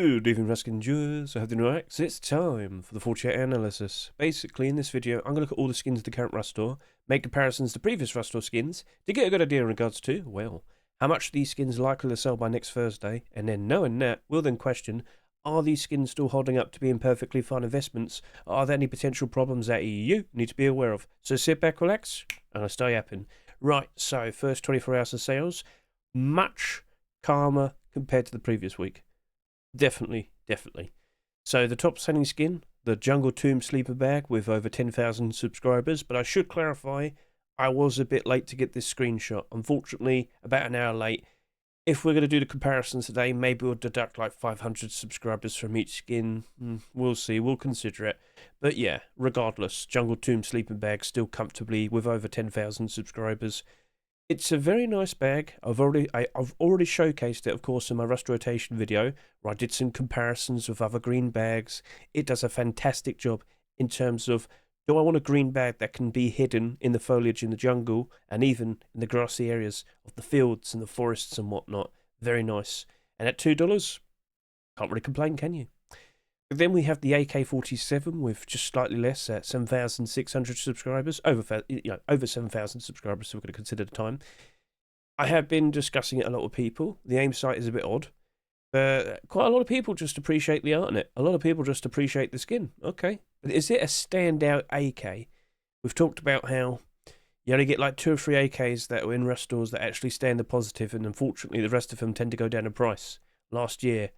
Good evening, Ruskin Jewers. I hope you're doing alright. So it's time for the 48-hour analysis. Basically, in this video, I'm going to look at all the skins of the current Rust Store, make comparisons to previous Rust Store skins, to get a good idea in regards to, well, how much these skins are likely to sell by next Thursday, and then knowing that, we'll then question, are these skins still holding up to being perfectly fine investments? Are there any potential problems that you need to be aware of? So sit back, relax, and I'll start yapping. Right, so first 24 hours of sales, much calmer compared to the previous week. Definitely. So the top selling skin, the Jungle Tomb Sleeper Bag with over 10,000 subscribers, but I should clarify, I was a bit late to get this screenshot. Unfortunately, about an hour late. If we're going to do the comparisons today, maybe we'll deduct like 500 subscribers from each skin. We'll see, we'll consider it. But yeah, regardless, Jungle Tomb Sleeping Bag still comfortably with over 10,000 subscribers. It's a very nice bag. I've already showcased it, of course, in my Rust Rotation video, where I did some comparisons with other green bags. It does a fantastic job in terms of, do I want a green bag that can be hidden in the foliage in the jungle, and even in the grassy areas of the fields and the forests and whatnot? Very nice. And at $2, can't really complain, can you? But then we have the AK47 with just slightly less at 7,600 subscribers, over 7,000 subscribers, so we're going to consider the time. I have been discussing it a lot with people. The aim sight is a bit odd, but quite a lot of people just appreciate the art in it. A lot of people just appreciate the skin. Okay, but is it a standout AK? We've talked about how you only get like 2 or 3 AKs that are in Rust stores that actually stand the positive, and unfortunately the rest of them tend to go down in price. Last year,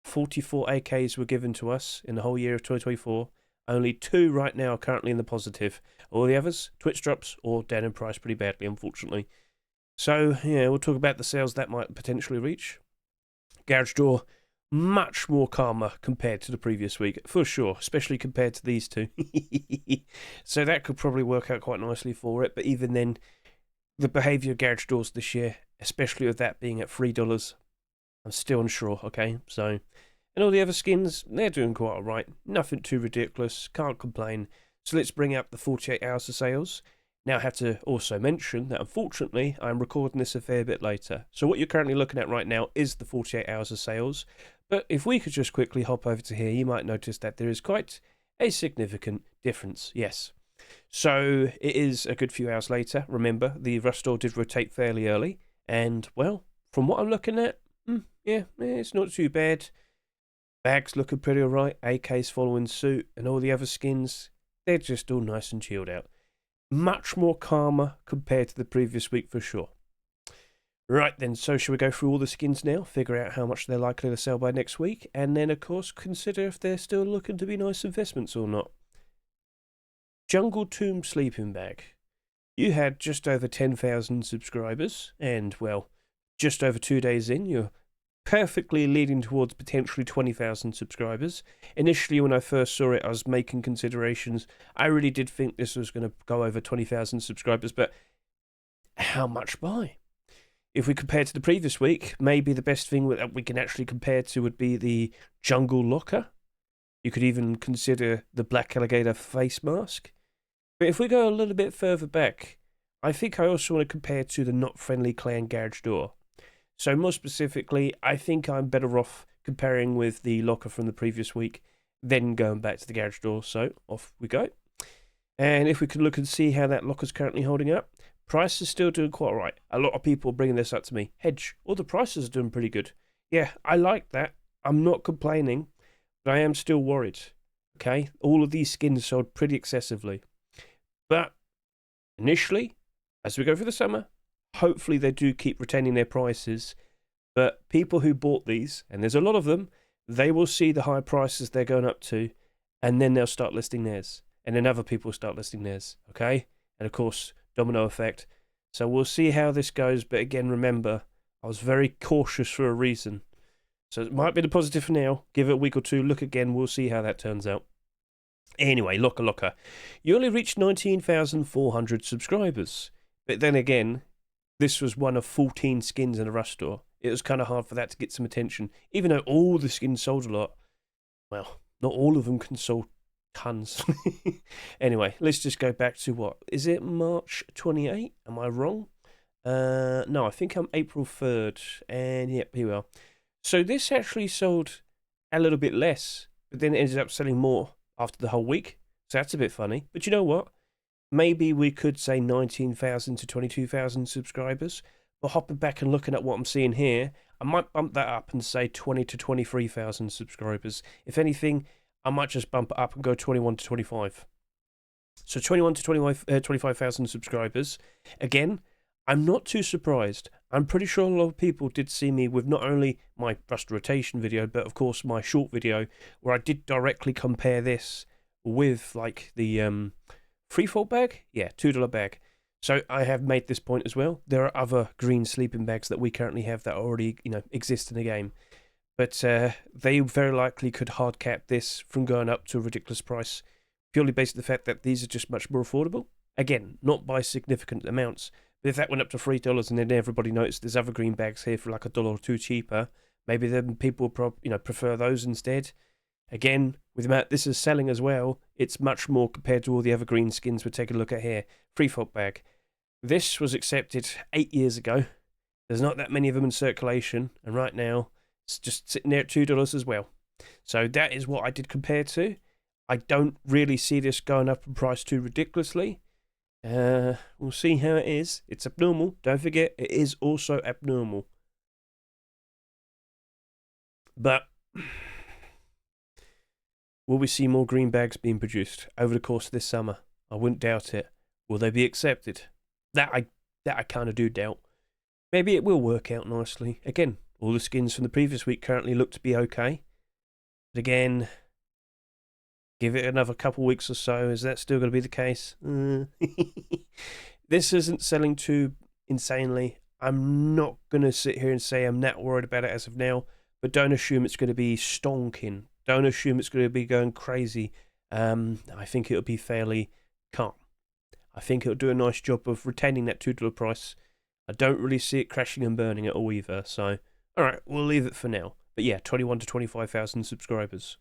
44 AKs were given to us in the whole year of 2024. Only 2 right now are currently in the positive. All the others, Twitch drops or down in price pretty badly, unfortunately. So, yeah, we'll talk about the sales that might potentially reach. Garage Door, much more calmer compared to the previous week, for sure, especially compared to these two. So that could probably work out quite nicely for it, but even then, the behaviour of Garage Doors this year, especially with that being at $3, I'm still unsure, okay? So, and all the other skins, they're doing quite alright. Nothing too ridiculous, can't complain. So let's bring up the 48 hours of sales. Now I have to also mention that unfortunately I'm recording this a fair bit later. So what you're currently looking at right now is the 48 hours of sales. But if we could just quickly hop over to here, you might notice that there is quite a significant difference, yes. So it is a good few hours later. Remember, the Rust Store did rotate fairly early. And, well, from what I'm looking at, yeah, it's not too bad. Bags looking pretty alright, AKs following suit, and all the other skins, they're just all nice and chilled out. Much more calmer compared to the previous week for sure. Right then, so shall we go through all the skins now, figure out how much they're likely to sell by next week, and then of course consider if they're still looking to be nice investments or not. Jungle Tomb Sleeping Bag. You had just over 10,000 subscribers, and well, just over 2 days in, you're perfectly leading towards potentially 20,000 subscribers. Initially, when I first saw it, I was making considerations. I really did think this was going to go over 20,000 subscribers, but how much by? If we compare to the previous week, maybe the best thing that we can actually compare to would be the Jungle Locker. You could even consider the Black Alligator face mask. But if we go a little bit further back, I think I also want to compare to the Not Friendly Clan Garage Door. So more specifically, I think I'm better off comparing with the locker from the previous week, then going back to the Garage Door. So off we go. And if we can look and see how that locker's currently holding up, price is still doing quite alright. A lot of people are bringing this up to me. Hedge, all the prices are doing pretty good. Yeah, I like that. I'm not complaining, but I am still worried. Okay, all of these skins sold pretty excessively. But initially, as we go through the summer, hopefully they do keep retaining their prices, but people who bought these, and there's a lot of them, they will see the high prices they're going up to, and then they'll start listing theirs, and then other people start listing theirs, okay? And of course, domino effect. So we'll see how this goes, but again, remember, I was very cautious for a reason. So it might be the positive for now. Give it a week or two, look again, we'll see how that turns out. Anyway, Locker. You only reached 19,400 subscribers, but then again, this was one of 14 skins in a Rust Store. It was kind of hard for that to get some attention. Even though all the skins sold a lot. Well, not all of them can sell tons. Anyway, let's just go back to what? Is it March 28? Am I wrong? No, I think I'm April 3rd. And yep, here we are. So this actually sold a little bit less, but then it ended up selling more after the whole week. So that's a bit funny. But you know what? Maybe we could say 19,000 to 22,000 subscribers. But hopping back and looking at what I'm seeing here, I might bump that up and say 20 to 23,000 subscribers. If anything, I might just bump it up and go 21 to 25. So 21 to 25,000 subscribers. Again, I'm not too surprised. I'm pretty sure a lot of people did see me with not only my rust rotation video, but of course my short video, where I did directly compare this with like the freefold bag. Yeah, $2 bag. So I have made this point as well. There are other green sleeping bags that we currently have that already, exist in the game. But they very likely could hard cap this from going up to a ridiculous price, purely based on the fact that these are just much more affordable. Again, not by significant amounts. But if that went up to $3 and then everybody noticed there's other green bags here for like $1 or $2 cheaper, maybe then people prefer those instead. Again, with the amount this is selling as well, it's much more compared to all the other green skins we're taking a look at here. Freefold bag. This was accepted 8 years ago. There's not that many of them in circulation, and right now it's just sitting there at $2 as well. So that is what I did compare to. I don't really see this going up in price too ridiculously. We'll see how it is. It's abnormal. Don't forget, it is also abnormal. But will we see more green bags being produced over the course of this summer? I wouldn't doubt it. Will they be accepted? That I kind of do doubt. Maybe it will work out nicely. Again, all the skins from the previous week currently look to be okay. But again, give it another couple weeks or so. Is that still going to be the case? This isn't selling too insanely. I'm not going to sit here and say I'm not worried about it as of now, but don't assume it's going to be stonking. Don't assume it's going to be going crazy. I think it'll be fairly calm. I think it'll do a nice job of retaining that $2 price. I don't really see it crashing and burning at all either. So, alright, we'll leave it for now. But yeah, 21 to 25,000 subscribers.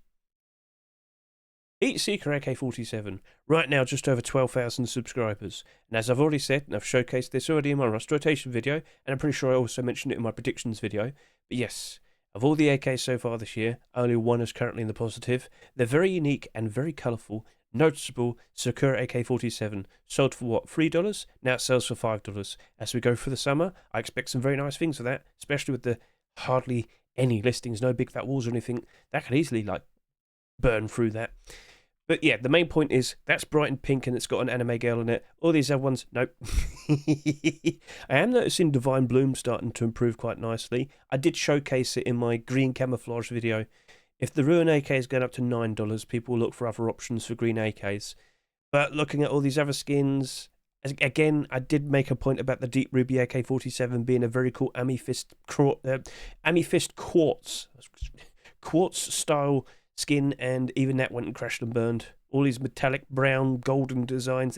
Seeker AK47, right now just over 12,000 subscribers. And as I've already said, and I've showcased this already in my rust rotation video, and I'm pretty sure I also mentioned it in my predictions video, but yes, of all the AKs so far this year, only one is currently in the positive. They're very unique and very colourful. Noticeable Seeker AK47, sold for what, $3? Now it sells for $5. As we go through the summer, I expect some very nice things for that, especially with the hardly any listings, no big fat walls or anything. That could easily burn through that. But yeah, the main point is that's bright and pink and it's got an anime girl in it. All these other ones, nope. I am noticing Divine Bloom starting to improve quite nicely. I did showcase it in my green camouflage video. If the Ruin AK is going up to $9, people will look for other options for green AKs. But looking at all these other skins, again, I did make a point about the Deep Ruby AK47 being a very cool amethyst quartz style skin, and even that went and crashed and burned. All these metallic brown golden designs,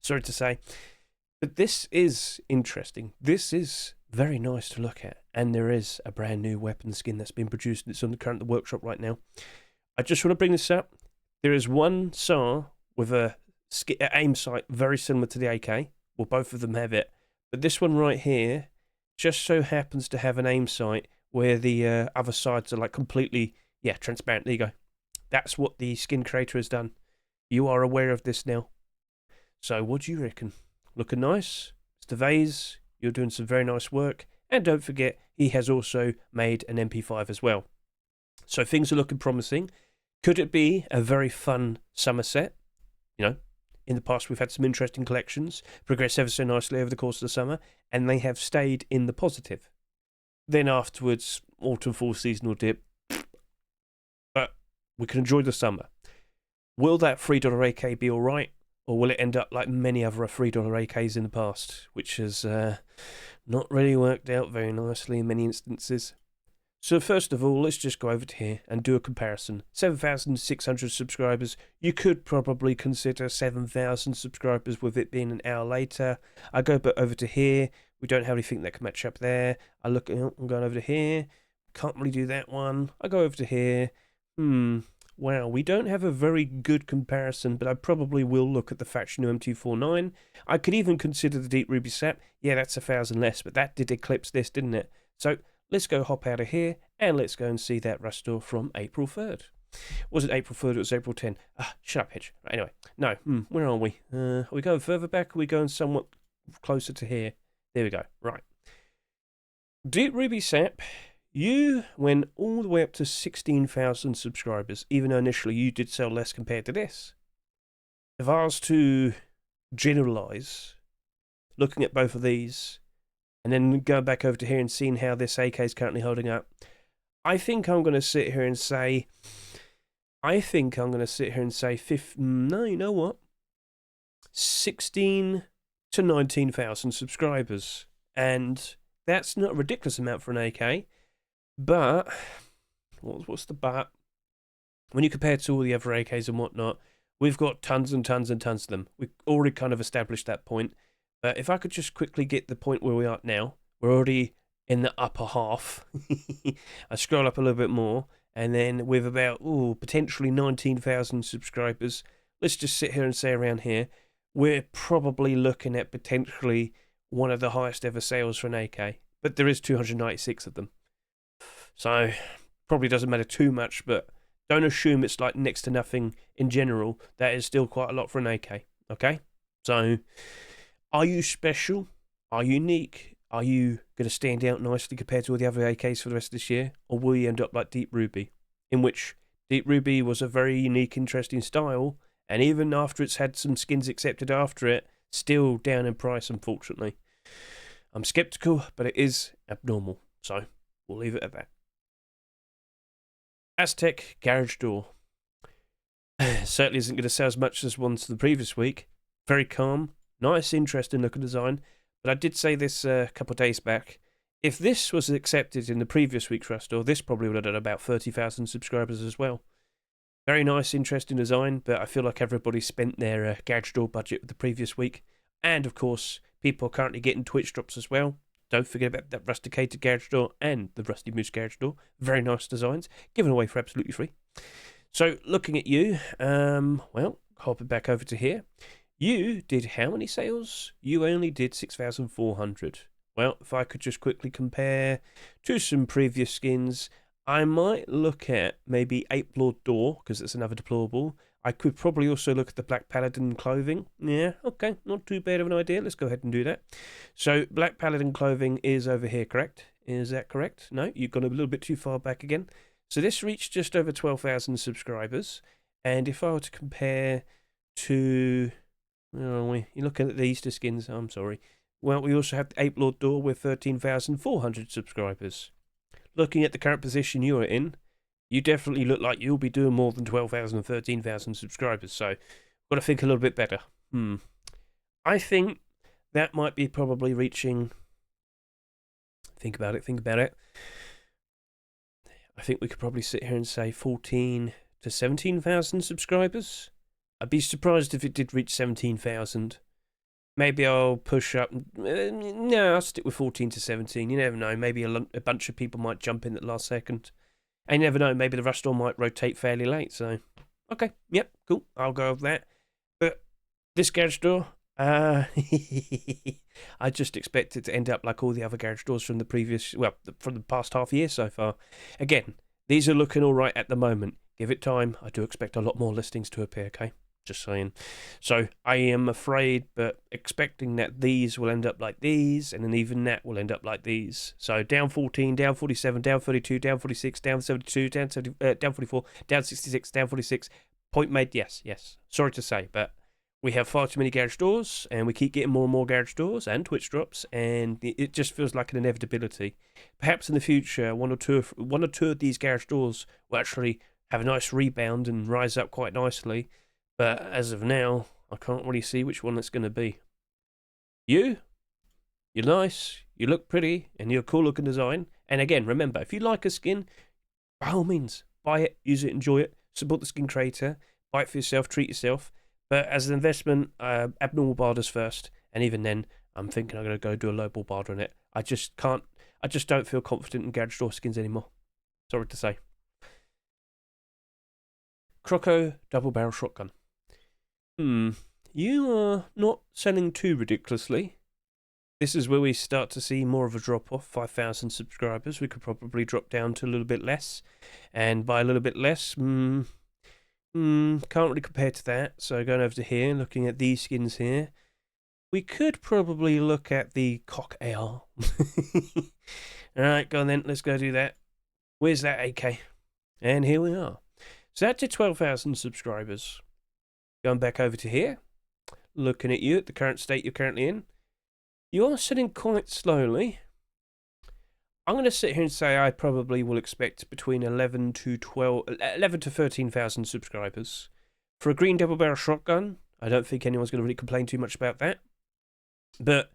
sorry to say. But this is interesting. This is very nice to look at, and there is a brand new weapon skin that's been produced. It's on the current workshop right now. I just want to bring this up. There is one SAR with a aim sight very similar to the AK. Well, both of them have it, but this one right here just so happens to have an aim sight where the other sides are completely transparent. There you go. That's what the skin creator has done. You are aware of this now. So what do you reckon? Looking nice? Mr. Vase, you're doing some very nice work. And don't forget, he has also made an MP5 as well. So things are looking promising. Could it be a very fun summer set? In the past we've had some interesting collections, progress ever so nicely over the course of the summer, and they have stayed in the positive. Then afterwards, autumn, fall seasonal dip. But we can enjoy the summer. Will that $3 AK be alright? Or will it end up like many other $3 AKs in the past, which has not really worked out very nicely in many instances? So first of all, let's just go over to here and do a comparison. 7,600 subscribers. You could probably consider 7,000 subscribers with it being an hour later. I go over to here. We don't have anything that can match up there. I'm going over to here. Can't really do that one. I go over to here. Wow, we don't have a very good comparison, but I probably will look at the Faction M249. I could even consider the Deep Ruby Sap. Yeah, that's 1,000 less, but that did eclipse this, didn't it? So let's go hop out of here and let's go and see that Rust Door from April 3rd. Was it April 3rd? It was April 10. Shut up, Hedge. Right, anyway, no, where are we? Are we going further back? Or are we going somewhat closer to here? There we go. Right. Deep Ruby Sap, you went all the way up to 16,000 subscribers, even though initially you did sell less compared to this. If I was to generalize, looking at both of these, and then going back over to here and seeing how this AK is currently holding up, I think I'm going to sit here and say, no, you know what? 16 to 19,000 subscribers. And that's not a ridiculous amount for an AK. But, what's the but? When you compare it to all the other AKs and whatnot, we've got tons and tons and tons of them. We've already kind of established that point. But if I could just quickly get the point where we are now, we're already in the upper half. I scroll up a little bit more, and then with about, potentially 19,000 subscribers, let's just sit here and say around here, we're probably looking at potentially one of the highest ever sales for an AK. But there is 296 of them. So, probably doesn't matter too much, but don't assume it's like next to nothing in general. That is still quite a lot for an AK, okay? So, are you special? Are you unique? Are you going to stand out nicely compared to all the other AKs for the rest of this year? Or will you end up like Deep Ruby? In which Deep Ruby was a very unique, interesting style, and even after it's had some skins accepted after it, still down in price, unfortunately. I'm skeptical, but it is abnormal. So, we'll leave it at that. Aztec Garage Door. Certainly isn't going to sell as much as ones the previous week. Very calm. Nice, interesting looking design. But I did say this a couple of days back. If this was accepted in the previous week's Rust Door, this probably would have done about 30,000 subscribers as well. Very nice, interesting design, but I feel like everybody spent their Garage Door budget the previous week. And, of course, people are currently getting Twitch drops as well. Don't forget about that rusticated Garage Door and the Rusty Moose Garage Door. Very nice designs, given away for absolutely free. So, looking at you, well, hopping back over to here. You did how many sales? You only did 6,400. Well, if I could just quickly compare to some previous skins, I might look at maybe April Door, because it's another deployable. I could probably also look at the Black Paladin clothing. Yeah, okay, not too bad of an idea. Let's go ahead and do that. So, Black Paladin clothing is over here, correct? Is that correct? No, you've gone a little bit too far back again. So, this reached just over 12,000 subscribers. And if I were to compare to... Where are we? You're looking at the Easter skins. I'm sorry. Well, we also have the Ape Lord Door with 13,400 subscribers. Looking at the current position you're in, you definitely look like you'll be doing more than 12,000 and 13,000 subscribers. So, got to think a little bit better. I think that might be probably reaching... Think about it. I think we could probably sit here and say 14 to 17,000 subscribers. I'd be surprised if it did reach 17,000. Maybe I'll push up. No, I'll stick with 14 to 17. You never know. Maybe a bunch of people might jump in at the last second. And you never know. Maybe the Rust Door might rotate fairly late. So, okay. Yep, cool. I'll go with that. But this Garage Door, I just expect it to end up like all the other Garage Doors from the previous, well, from the past half year so far. Again, these are looking all right at the moment. Give it time. I do expect a lot more listings to appear, okay? Just saying. So I am afraid, but expecting that these will end up like these, and then even that will end up like these. So down 14, down 47, down 32, down 46, down 72, down 44, down 66, down 46. Point made, yes. Sorry to say, but we have far too many Garage Doors, and we keep getting more and more Garage Doors and Twitch drops, and it just feels like an inevitability. Perhaps in the future, one or two of these Garage Doors will actually have a nice rebound and rise up quite nicely. But as of now, I can't really see which one it's going to be. You're nice, you look pretty, and you're a cool looking design. And again, remember, if you like a skin, by all means, buy it, use it, enjoy it, support the skin creator, buy it for yourself, treat yourself. But as an investment, abnormal barders first. And even then, I'm thinking I'm going to go do a lowball barter on it. I just don't feel confident in Garage Door skins anymore. Sorry to say. Croco double barrel shotgun. You are not selling too ridiculously. This is where we start to see more of a drop off. 5,000 subscribers, we could probably drop down to a little bit less, and by a little bit less, can't really compare to that. So going over to here, looking at these skins here, we could probably look at the Cock AR. Alright, go on then, let's go do that. Where's that AK? And here we are. So that's at 12,000 subscribers. Going back over to here, looking at you at the current state you're currently in. You are sitting quite slowly. I'm going to sit here and say I probably will expect between 11 to 13,000 subscribers. For a green double barrel shotgun, I don't think anyone's going to really complain too much about that. But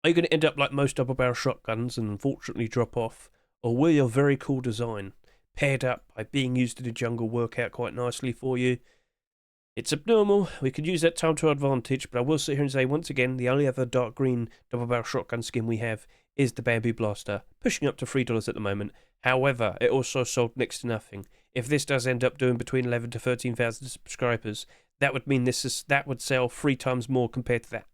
are you going to end up like most double barrel shotguns and unfortunately drop off? Or will your very cool design, paired up by being used in the jungle, work out quite nicely for you? It's abnormal. We could use that time to our advantage, but I will sit here and say once again, the only other dark green double barrel shotgun skin we have is the Bamboo Blaster, pushing up to $3 at the moment. However, it also sold next to nothing. If this does end up doing between 11 to 13,000 subscribers, that would mean that would sell 3 times more compared to that.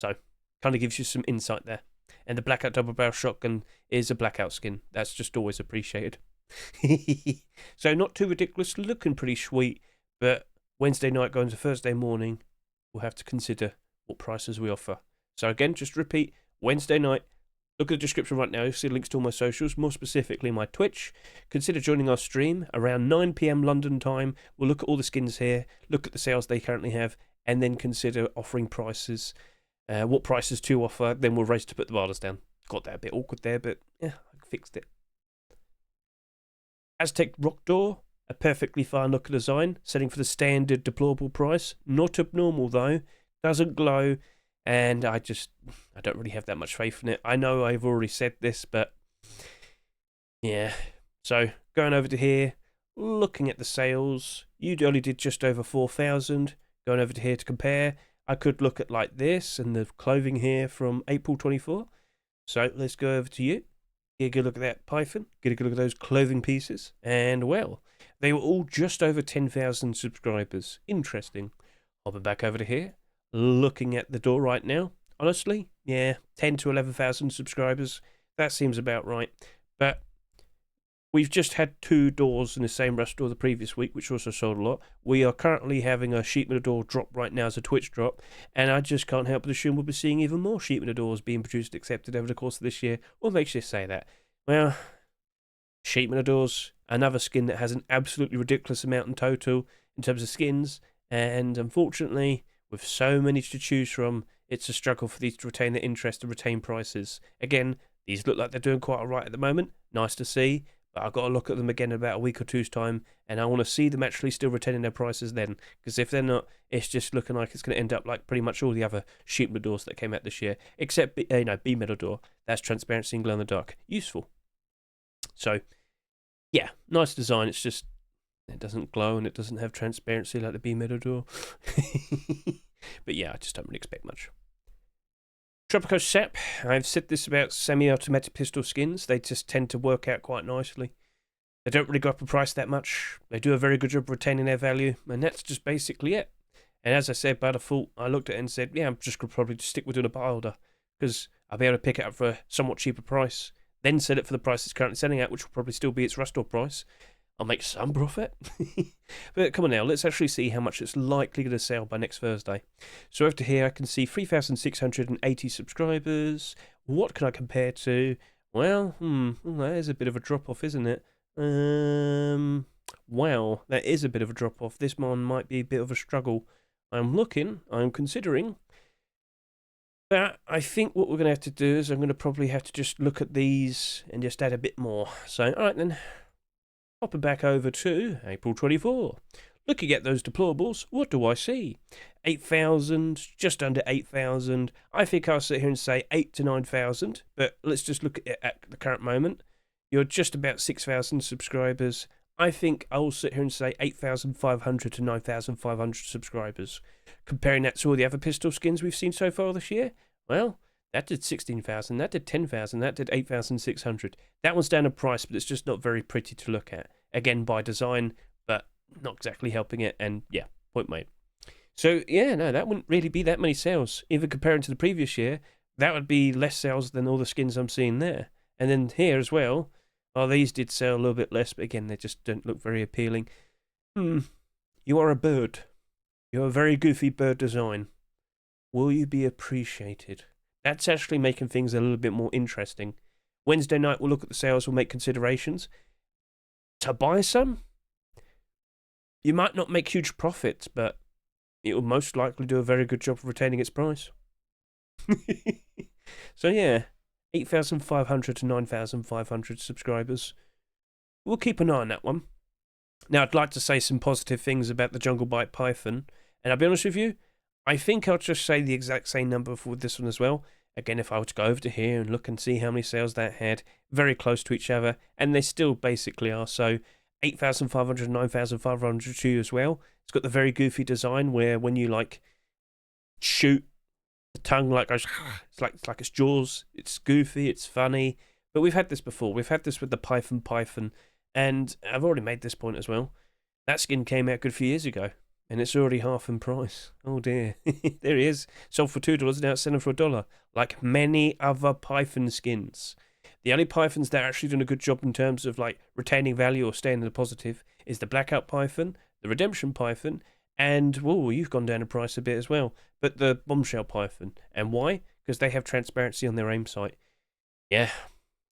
So, kind of gives you some insight there. And the Blackout double barrel shotgun is a blackout skin. That's just always appreciated. So not too ridiculous, looking pretty sweet, but Wednesday night going to Thursday morning, we'll have to consider what prices we offer. So again, just repeat, Wednesday night, look at the description right now, you'll see links to all my socials, more specifically my Twitch. Consider joining our stream around 9 PM London time. We'll look at all the skins here, look at the sales they currently have, and then consider offering prices. What prices to offer, then we'll race to put the bars down. Got that a bit awkward there, but yeah, I fixed it. Aztec Rock Door, a perfectly fine look design, selling for the standard deplorable price. Not abnormal though, doesn't glow, and I don't really have that much faith in it. I know I've already said this, but yeah. So going over to here, looking at the sales, you only did just over 4,000. Going over to here to compare, I could look at like this and the clothing here from April 24. So let's go over to you. Get a good look at that Python. Get a good look at those clothing pieces. And well, they were all just over 10,000 subscribers. Interesting. Hopping back over to here. Looking at the door right now. Honestly, yeah, 10 to 11,000 subscribers. That seems about right. But we've just had 2 doors in the same rust door the previous week, which also sold a lot. We are currently having a sheet metal door drop right now as a Twitch drop, and I just can't help but assume we'll be seeing even more sheet metal doors being produced and accepted over the course of this year. What makes you say that? Well, sheet metal doors, another skin that has an absolutely ridiculous amount in total in terms of skins, and unfortunately, with so many to choose from, it's a struggle for these to retain their interest and retain prices. Again, these look like they're doing quite alright at the moment. Nice to see. But I've got to look at them again in about a week or two's time, and I want to see them actually still retaining their prices then. Because if they're not, it's just looking like it's going to end up like pretty much all the other sheet metal doors that came out this year, except B metal door. That's transparency and glow in the dark, useful. So yeah, nice design. It's just it doesn't glow and it doesn't have transparency like the B metal door. But yeah, I just don't really expect much. Tropico SAP, I've said this about semi-automatic pistol skins, they just tend to work out quite nicely. They don't really go up in price that much, they do a very good job of retaining their value, and that's just basically it. And as I said, by default, I looked at it and said, yeah, I'm just going to probably just stick with doing a buy order, because I'll be able to pick it up for a somewhat cheaper price, then sell it for the price it's currently selling at, which will probably still be its rust door price. I'll make some profit. But come on now, let's actually see how much it's likely going to sell by next Thursday. So over to here, I can see 3,680 subscribers. What can I compare to? Well, that is a bit of a drop-off, isn't it? Wow, that is a bit of a drop-off. This one might be a bit of a struggle. I'm considering. But I think what we're going to have to do is I'm going to probably have to just look at these and just add a bit more. So, alright then. Hopping back over to April 24. Looking at those deplorables, what do I see? 8,000, just under 8,000. I think I'll sit here and say 8 to 9,000, but let's just look at it at the current moment. You're just about 6,000 subscribers. I think I'll sit here and say 8,500 to 9,500 subscribers. Comparing that to all the other pistol skins we've seen so far this year, well, that did 16,000, that did 10,000, that did 8,600. That one's down in price, but it's just not very pretty to look at. Again, by design, but not exactly helping it, and yeah, point made. So, yeah, no, that wouldn't really be that many sales. Even comparing to the previous year, that would be less sales than all the skins I'm seeing there. And then here as well, oh, these did sell a little bit less, but again, they just don't look very appealing. You are a bird. You're a very goofy bird design. Will you be appreciated? That's actually making things a little bit more interesting. Wednesday night, we'll look at the sales, we'll make considerations. To buy some, you might not make huge profits, but it will most likely do a very good job of retaining its price. So yeah, 8,500 to 9,500 subscribers. We'll keep an eye on that one. Now, I'd like to say some positive things about the Jungle Bite Python, and I'll be honest with you, I think I'll just say the exact same number for this one as well. Again, if I were to go over to here and look and see how many sales that had, very close to each other, and they still basically are. So 8,500, 9,500 too as well. It's got the very goofy design where when you like shoot, the tongue like goes, it's like its jaws. It's goofy, it's funny. But we've had this before. We've had this with the Python, and I've already made this point as well. That skin came out a good few years ago, and it's already half in price. Oh dear. There he is. Sold for $2, now it's selling for $1. Like many other Python skins. The only Pythons that are actually doing a good job in terms of like retaining value or staying in the positive is the Blackout Python, the Redemption Python, and, whoa, you've gone down in price a bit as well, but the Bombshell Python. And why? Because they have transparency on their aim sight. Yeah,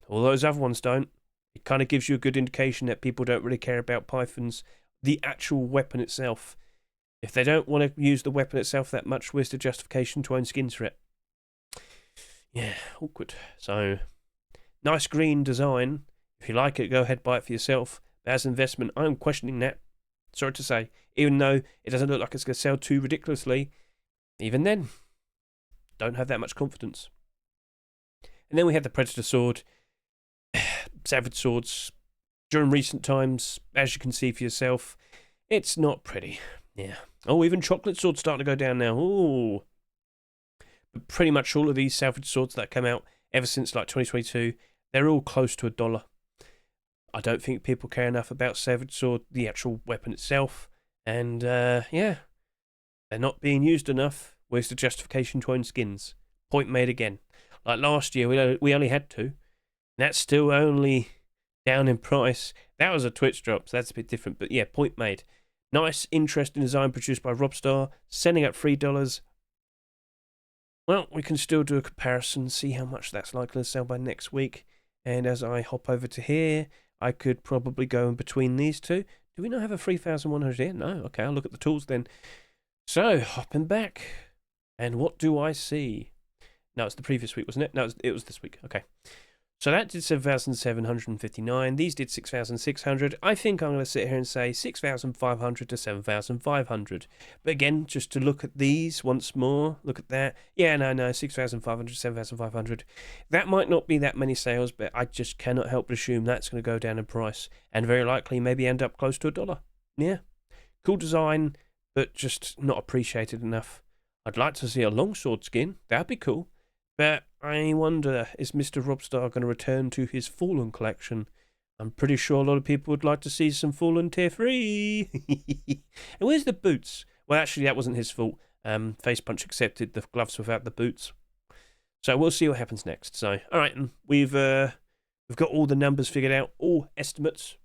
all those other ones don't. It kind of gives you a good indication that people don't really care about Pythons, the actual weapon itself. If they don't want to use the weapon itself that much, where's the justification to own skins for it? Yeah, awkward. So, nice green design. If you like it, go ahead, buy it for yourself. But as an investment, I'm questioning that. Sorry to say. Even though it doesn't look like it's going to sell too ridiculously, even then, don't have that much confidence. And then we have the Predator Sword. Savage Swords. During recent times, as you can see for yourself, it's not pretty. Yeah. Oh, even Chocolate Sword's starting to go down now. Ooh. But pretty much all of these Salvage Swords that come out ever since like 2022, they're all close to $1. I don't think people care enough about Savage Sword, the actual weapon itself. And, yeah, they're not being used enough. Where's the justification to own skins? Point made again. Like last year, we only had 2. That's still only down in price. That was a Twitch drop, so that's a bit different. But yeah, point made. Nice, interesting design produced by Robstar. Sending up $3. Well, we can still do a comparison, see how much that's likely to sell by next week. And as I hop over to here, I could probably go in between these two. Do we not have a 3,100 here? No. Okay, I'll look at the tools then. So, hopping back. And what do I see? No, it's the previous week, wasn't it? No, it was this week. Okay. So that did 7,759. These did 6,600. I think I'm going to sit here and say 6,500 to 7,500. But again, just to look at these once more, look at that. Yeah, no, 6,500, 7,500. That might not be that many sales, but I just cannot help but assume that's going to go down in price. And very likely maybe end up close to $1. Yeah. Cool design, but just not appreciated enough. I'd like to see a longsword skin. That'd be cool. But I wonder, is Mr. Robstar going to return to his Fallen collection? I'm pretty sure a lot of people would like to see some Fallen Tier 3. And where's the boots? Well, actually, that wasn't his fault. Face Punch accepted the gloves without the boots. So we'll see what happens next. So, all right, we've got all the numbers figured out, all estimates.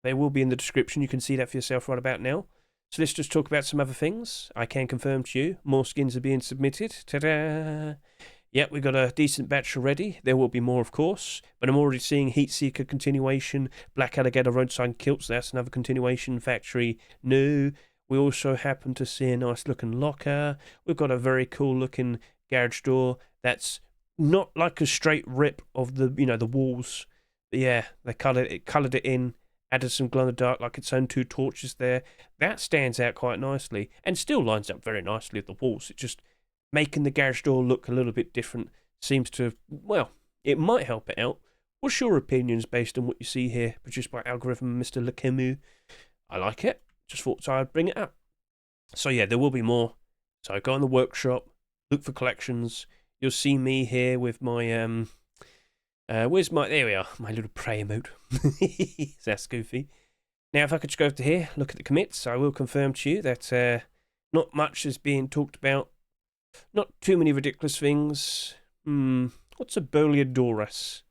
They will be in the description. You can see that for yourself right about now. So let's just talk about some other things. I can confirm to you, more skins are being submitted. Ta-da! Yep, we've got a decent batch already. There will be more, of course. But I'm already seeing Heat Seeker continuation, Black Alligator Roadside Kilts. That's another continuation. Factory new. We also happen to see a nice looking locker. We've got a very cool looking garage door. That's not like a straight rip of the, the walls. But yeah, they coloured it in. Added some glow in the dark, like its own 2 torches there. That stands out quite nicely and still lines up very nicely with the walls. It just making the garage door look a little bit different seems to, well, it might help it out. What's your opinions based on what you see here, produced by Algorithm Mr. Lekemu? I like it. Just thought I'd bring it up. So yeah, there will be more. So go on the workshop, look for collections. You'll see me here with my where's my, there we are, my little prey emote. That's goofy. Now if I could just go over to here, look at the commits, I will confirm to you that not much is being talked about Not too many ridiculous things. What's a Boleadoras?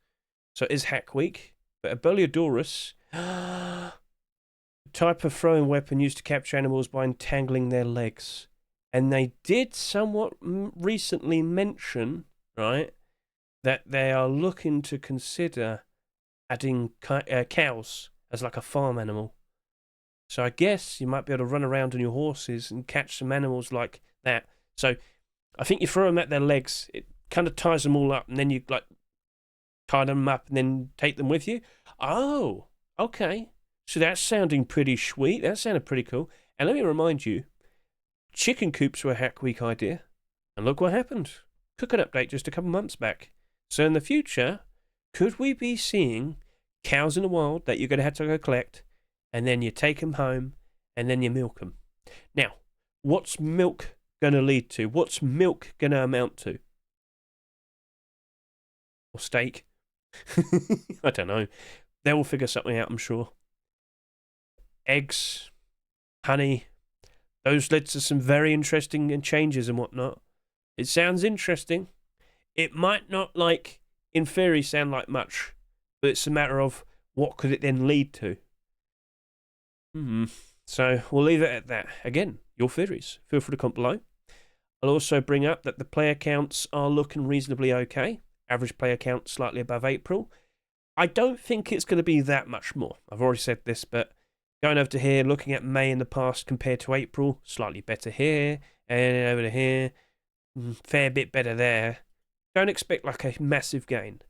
So it is Hack Week, but a Boleadoras, type of throwing weapon used to capture animals by entangling their legs. And they did somewhat recently mention, right, that they are looking to consider adding cows as like a farm animal. So I guess you might be able to run around on your horses and catch some animals like that. So I think you throw them at their legs, it kind of ties them all up, and then you like tie them up and then take them with you. Oh, okay. So that's sounding pretty sweet. That sounded pretty cool. And let me remind you, chicken coops were a Hack Week idea. And look what happened. Cooking update just a couple months back. So in the future, could we be seeing cows in the wild that you're going to have to go collect, and then you take them home, and then you milk them? Now, what's milk going to lead to? What's milk going to amount to? Or steak? I don't know. They will figure something out, I'm sure. Eggs, honey, those led to some very interesting changes and whatnot. It sounds interesting. It might not, like, in theory, sound like much, but it's a matter of what could it then lead to. So we'll leave it at that. Again, your theories. Feel free to comment below. I'll also bring up that the player counts are looking reasonably okay. Average player count slightly above April. I don't think it's going to be that much more. I've already said this, but going over to here, looking at May in the past compared to April, slightly better here, and over to here, fair bit better there. Don't expect like a massive gain.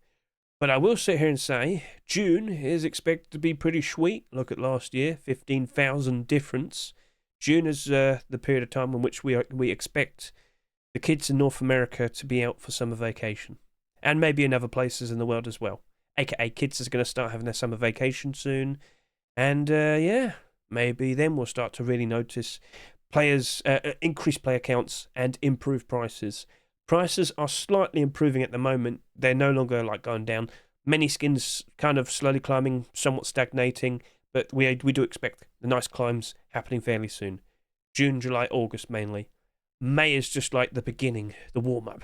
But I will sit here and say, June is expected to be pretty sweet. Look at last year, 15,000 difference. June is the period of time in which we expect the kids in North America to be out for summer vacation. And maybe in other places in the world as well. AKA kids is going to start having their summer vacation soon. And yeah, maybe then we'll start to really notice players, increase player counts and improve prices. Prices are slightly improving at the moment. They're no longer like going down. Many skins kind of slowly climbing, somewhat stagnating. But we do expect the nice climbs happening fairly soon. June, July, August mainly. May is just like the beginning, the warm-up.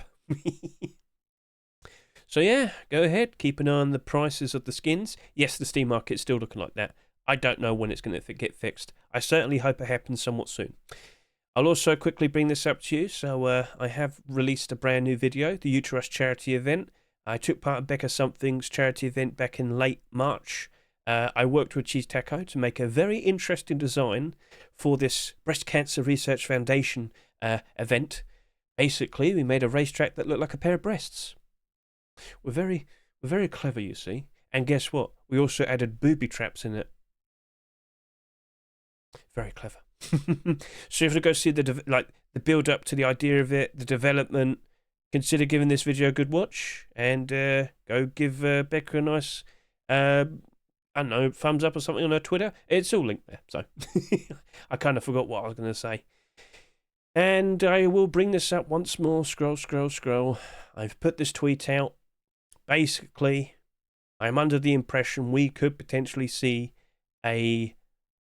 So yeah, go ahead, keep an eye on the prices of the skins. Yes, the Steam market's still looking like that. I don't know when it's going to get fixed. I certainly hope it happens somewhat soon. I'll also quickly bring this up to you. So I have released a brand new video, the Uterus charity event. I took part in Becca Something's charity event back in late March. I worked with Cheese Taco to make a very interesting design for this Breast Cancer Research Foundation event. Basically, we made a racetrack that looked like a pair of breasts. We're very clever, you see. And guess what? We also added booby traps in it. Very clever. So if you go see the build up to the idea of it, the development, consider giving this video a good watch, and go give Becca a nice, I don't know, thumbs up or something on her Twitter. It's all linked there. So I kind of forgot what I was going to say. And I will bring this up once more. Scroll. I've put this tweet out. Basically, I'm under the impression we could potentially see a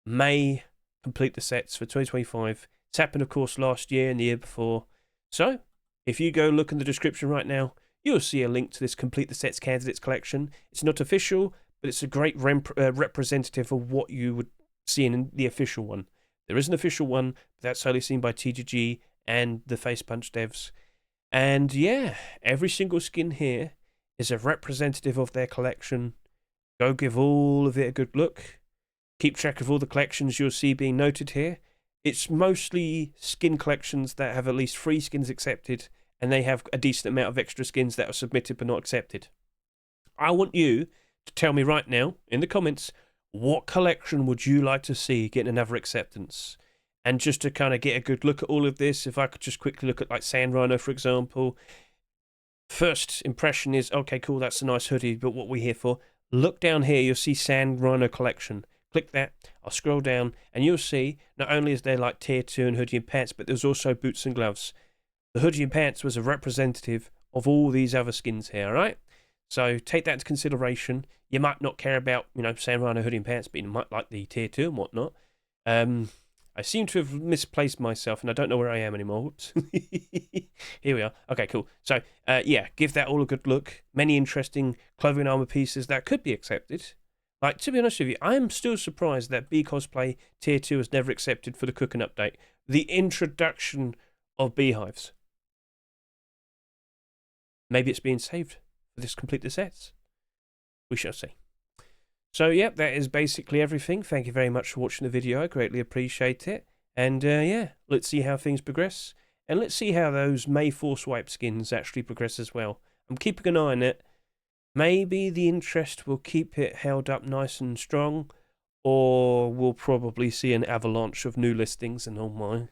May complete the sets for 2025. It's happened, of course, last year and the year before. So, if you go look in the description right now, you'll see a link to this Complete the Sets Candidates collection. It's not official, but it's a great representative of what you would see in the official one. There is an official one, but that's only seen by TGG and the Face Punch devs. And yeah, every single skin here is a representative of their collection. Go give all of it a good look. Keep track of all the collections you'll see being noted here. It's mostly skin collections that have at least 3 skins accepted, and they have a decent amount of extra skins that are submitted but not accepted. I want you to tell me right now in the comments, what collection would you like to see get another acceptance? And just to kind of get a good look at all of this, if I could just quickly look at like Sand Rhino, for example. First impression is, okay, cool, that's a nice hoodie, but what we're here for. Look down here, you'll see Sand Rhino collection. Click that, I'll scroll down, and you'll see not only is there like tier 2 and hoodie and pants, but there's also boots and gloves. The hoodie and pants was a representative of all these other skins here, alright? So take that into consideration. You might not care about, Sand Rhino hoodie and pants, but you might like the tier 2 and whatnot. I seem to have misplaced myself, and I don't know where I am anymore. Whoops. Here we are. Okay, cool. So, yeah, give that all a good look. Many interesting clothing armor pieces that could be accepted. Like, to be honest with you, I am still surprised that B Cosplay Tier 2 was never accepted for the cooking update. The introduction of beehives. Maybe it's being saved for this complete the sets. We shall see. So, yep, that is basically everything. Thank you very much for watching the video. I greatly appreciate it. And, yeah, let's see how things progress. And let's see how those May Force Wipe skins actually progress as well. I'm keeping an eye on it. Maybe the interest will keep it held up nice and strong. Or we'll probably see an avalanche of new listings. And oh my.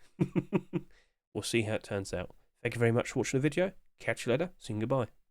We'll see how it turns out. Thank you very much for watching the video. Catch you later. See you, goodbye.